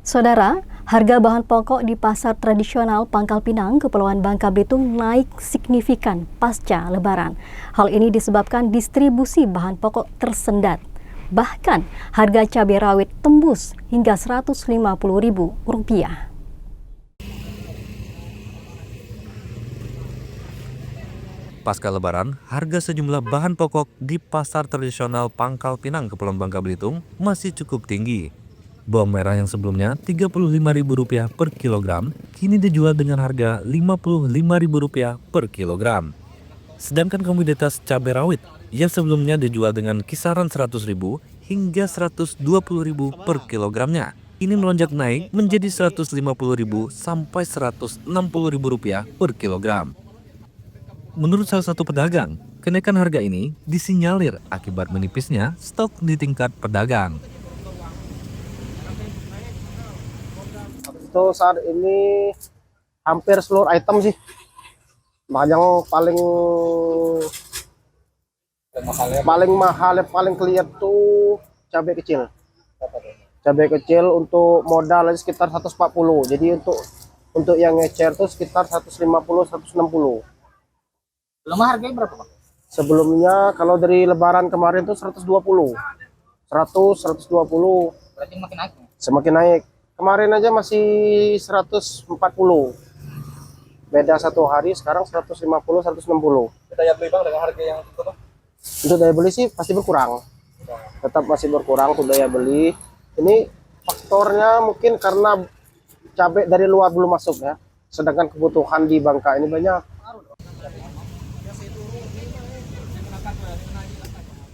Saudara, harga bahan pokok di pasar tradisional Pangkal Pinang, Kepulauan Bangka Belitung naik signifikan pasca Lebaran. Hal ini disebabkan distribusi bahan pokok tersendat. Bahkan, harga cabai rawit tembus hingga Rp150.000. Pasca Lebaran, harga sejumlah bahan pokok di pasar tradisional Pangkal Pinang, Kepulauan Bangka Belitung masih cukup tinggi. Bawang merah yang sebelumnya Rp35.000 per kilogram, kini dijual dengan harga Rp55.000 per kilogram. Sedangkan komoditas cabai rawit yang sebelumnya dijual dengan kisaran Rp100.000 hingga Rp120.000 per kilogramnya, ini melonjak naik menjadi Rp150.000 sampai Rp160.000 per kilogram. Menurut salah satu pedagang, kenaikan harga ini disinyalir akibat menipisnya stok di tingkat pedagang. Itu saat ini hampir seluruh item sih. Yang paling mahal, paling kelihatan tuh cabai kecil. Cabai kecil untuk modal sekitar 140. Jadi untuk yang ngecer tuh sekitar 150-160. Belum harganya berapa, Pak? Sebelumnya kalau dari Lebaran kemarin tuh 120. 100-120. Berarti makin naik. Semakin naik. Kemarin aja masih 140. Beda satu hari, sekarang 150-160. Daya beli Bang dengan harga yang itu, Bang? Untuk daya beli sih pasti berkurang. Tetap masih berkurang untuk daya beli. Ini faktornya mungkin karena cabai dari luar belum masuk ya. Sedangkan kebutuhan di Bangka ini banyak.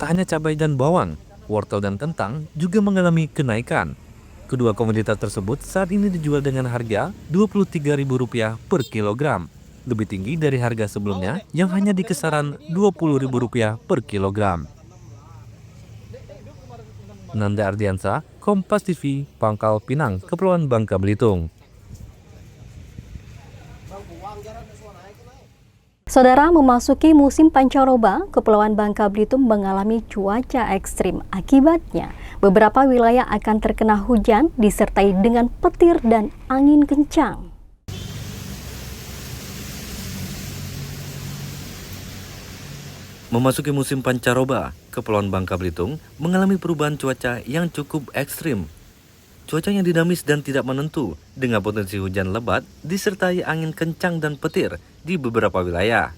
Tak hanya cabai dan bawang, wortel dan kentang juga mengalami kenaikan. Kedua komoditas tersebut saat ini dijual dengan harga Rp23.000 per kilogram, lebih tinggi dari harga sebelumnya yang hanya di kisaran Rp20.000 per kilogram. Nanda Ardiansa, Kompas TV, Pangkal Pinang, Kepulauan Bangka Belitung. Saudara, memasuki musim pancaroba, Kepulauan Bangka Belitung mengalami cuaca ekstrim. Akibatnya, beberapa wilayah akan terkena hujan disertai dengan petir dan angin kencang. Memasuki musim pancaroba, Kepulauan Bangka Belitung mengalami perubahan cuaca yang cukup ekstrim. Cuaca yang dinamis dan tidak menentu, dengan potensi hujan lebat disertai angin kencang dan petir di beberapa wilayah.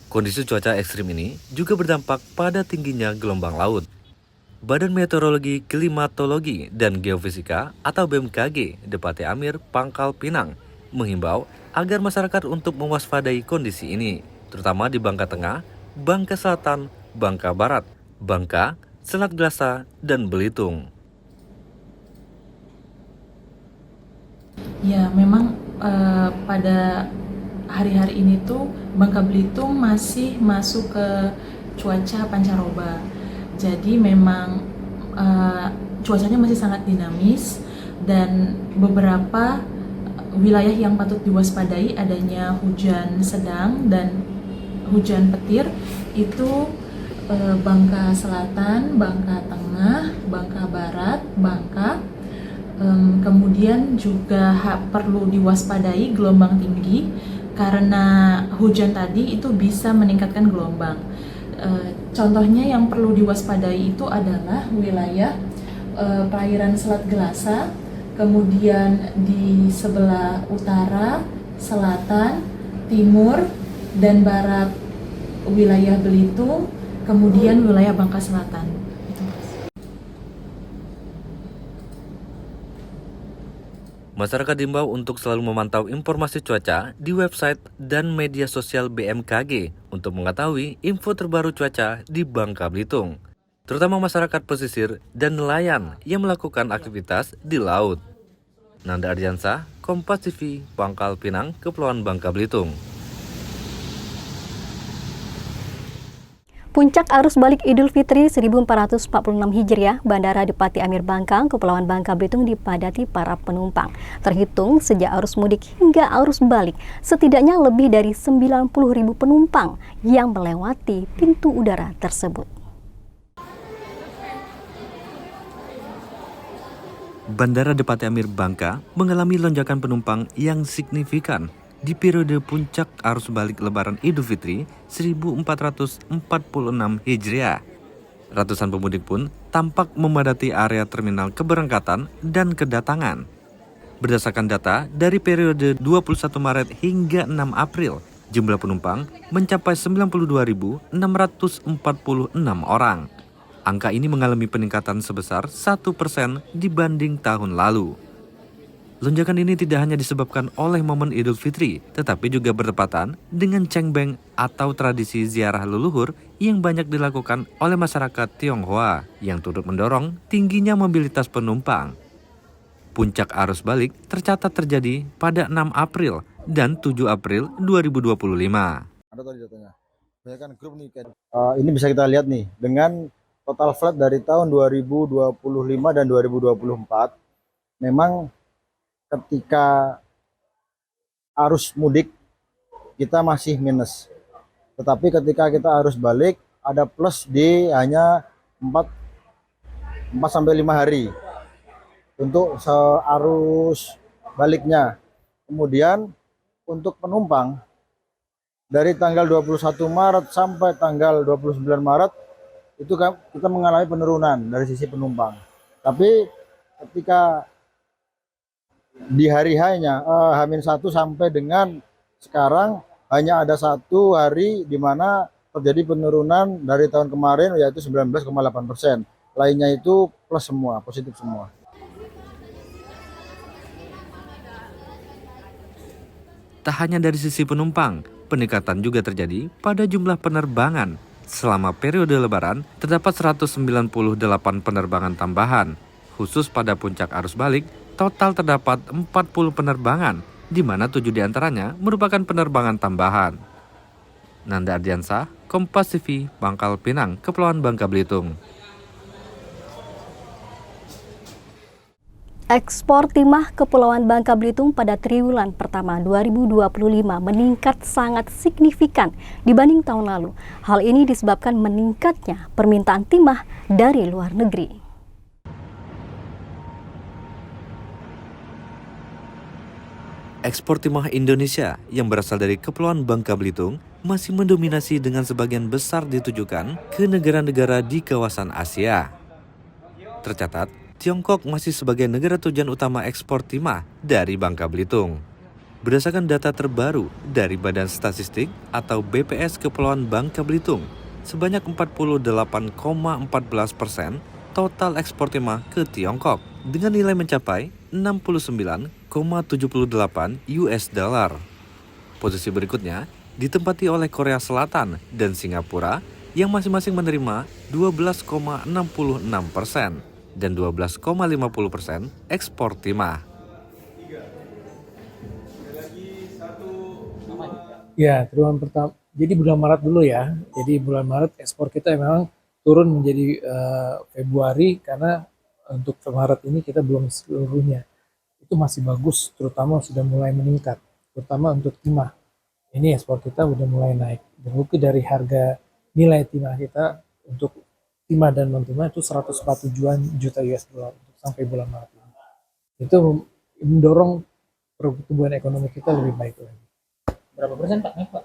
Kondisi cuaca ekstrim ini juga berdampak pada tingginya gelombang laut. Badan Meteorologi, Klimatologi, dan Geofisika atau BMKG Depati Amir, Pangkal Pinang menghimbau agar masyarakat untuk mewaspadai kondisi ini, terutama di Bangka Tengah, Bangka Selatan, Bangka Barat, Bangka, Selat Glasa, dan Belitung. Ya, memang pada hari-hari ini tuh Bangka Belitung masih masuk ke cuaca pancaroba. Jadi memang cuacanya masih sangat dinamis dan beberapa wilayah yang patut diwaspadai adanya hujan sedang dan hujan petir itu Bangka Selatan, Bangka Tengah, Bangka Barat, Bangka. Kemudian juga perlu diwaspadai gelombang tinggi karena hujan tadi itu bisa meningkatkan gelombang. Contohnya yang perlu diwaspadai itu adalah wilayah perairan Selat Glasa, kemudian di sebelah utara, selatan, timur, dan barat wilayah Belitung, kemudian wilayah Bangka Selatan. Masyarakat diimbau untuk selalu memantau informasi cuaca di website dan media sosial BMKG untuk mengetahui info terbaru cuaca di Bangka Belitung, terutama masyarakat pesisir dan nelayan yang melakukan aktivitas di laut. Nanda Ardiansa, Kompas TV, Pangkal Pinang, Kepulauan Bangka Belitung. Puncak arus balik Idul Fitri 1446 Hijriah, Bandara Depati Amir Bangka, Kepulauan Bangka Belitung dipadati para penumpang. Terhitung sejak arus mudik hingga arus balik, setidaknya lebih dari 90.000 penumpang yang melewati pintu udara tersebut. Bandara Depati Amir Bangka mengalami lonjakan penumpang yang signifikan di periode puncak arus balik Lebaran Idul Fitri 1446 Hijriah. Ratusan pemudik pun tampak memadati area terminal keberangkatan dan kedatangan. Berdasarkan data dari periode 21 Maret hingga 6 April, jumlah penumpang mencapai 92.646 orang. Angka ini mengalami peningkatan sebesar 1% dibanding tahun lalu. Lonjakan ini tidak hanya disebabkan oleh momen Idul Fitri, tetapi juga bertepatan dengan Cengbeng atau tradisi ziarah leluhur yang banyak dilakukan oleh masyarakat Tionghoa yang turut mendorong tingginya mobilitas penumpang. Puncak arus balik tercatat terjadi pada 6 April dan 7 April 2025. Ada tadi datanya. Banyak grup nih. Ini bisa kita lihat nih dengan total flight dari tahun 2025 dan 2024. Memang ketika arus mudik kita masih minus. Tetapi ketika kita arus balik ada plus di hanya 4 sampai 5 hari. Untuk arus baliknya. Kemudian untuk penumpang dari tanggal 21 Maret sampai tanggal 29 Maret itu kita mengalami penurunan dari sisi penumpang. Tapi ketika di hari hanya H-1 sampai dengan sekarang hanya ada 1 hari di mana terjadi penurunan dari tahun kemarin yaitu 19,8%. Lainnya itu plus semua, positif semua. Tak hanya dari sisi penumpang, peningkatan juga terjadi pada jumlah penerbangan. Selama periode Lebaran, terdapat 198 penerbangan tambahan. Khusus pada puncak arus balik, total terdapat 40 penerbangan, di mana 7 diantaranya merupakan penerbangan tambahan. Nanda Ardiansah, Kompas TV, Pangkal Pinang, Kepulauan Bangka Belitung. Ekspor timah Kepulauan Bangka Belitung pada triwulan pertama 2025 meningkat sangat signifikan dibanding tahun lalu. Hal ini disebabkan meningkatnya permintaan timah dari luar negeri. Ekspor timah Indonesia yang berasal dari Kepulauan Bangka Belitung masih mendominasi dengan sebagian besar ditujukan ke negara-negara di kawasan Asia. Tercatat, Tiongkok masih sebagai negara tujuan utama ekspor timah dari Bangka Belitung. Berdasarkan data terbaru dari Badan Statistik atau BPS Kepulauan Bangka Belitung, sebanyak 48,14% total ekspor timah ke Tiongkok dengan nilai mencapai 69,78 US dollar. Posisi berikutnya ditempati oleh Korea Selatan dan Singapura yang masing-masing menerima 12,66% dan 12,50% ekspor timah. Ya, triwulan pertama. Jadi bulan Maret dulu ya. Jadi bulan Maret ekspor kita memang turun menjadi Februari karena untuk Maret ini kita belum seluruhnya. Itu masih bagus, terutama sudah mulai meningkat, terutama untuk timah. Ini ekspor kita sudah mulai naik. Terbukti dari harga nilai timah kita untuk timah dan non timah itu 147 juta US dollar sampai bulan Maret ini. Itu mendorong pertumbuhan ekonomi kita lebih baik lagi. Berapa persen Pak naik Pak?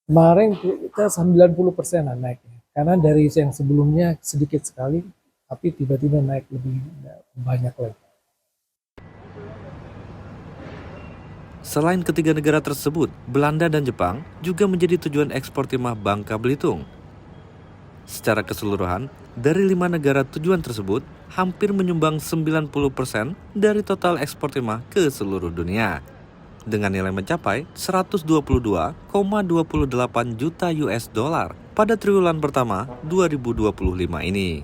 Kemarin kita 90% naiknya. Karena dari yang sebelumnya sedikit sekali, tapi tiba-tiba naik lebih banyak lagi. Selain ketiga negara tersebut, Belanda dan Jepang juga menjadi tujuan ekspor timah Bangka Belitung. Secara keseluruhan, dari 5 negara tujuan tersebut, hampir menyumbang 90% dari total ekspor timah ke seluruh dunia. Dengan nilai mencapai 122,28 juta US dollar pada triwulan pertama 2025 ini.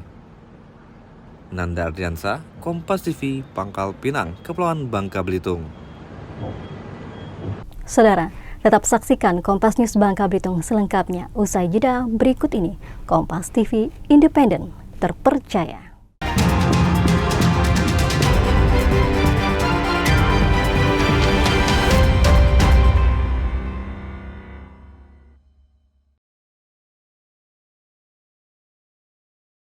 Nanda Ardiansah, Kompas TV, Pangkal Pinang, Kepulauan Bangka Belitung. Saudara, tetap saksikan Kompas News Bangka Belitung selengkapnya usai jeda berikut ini. Kompas TV, independen, terpercaya.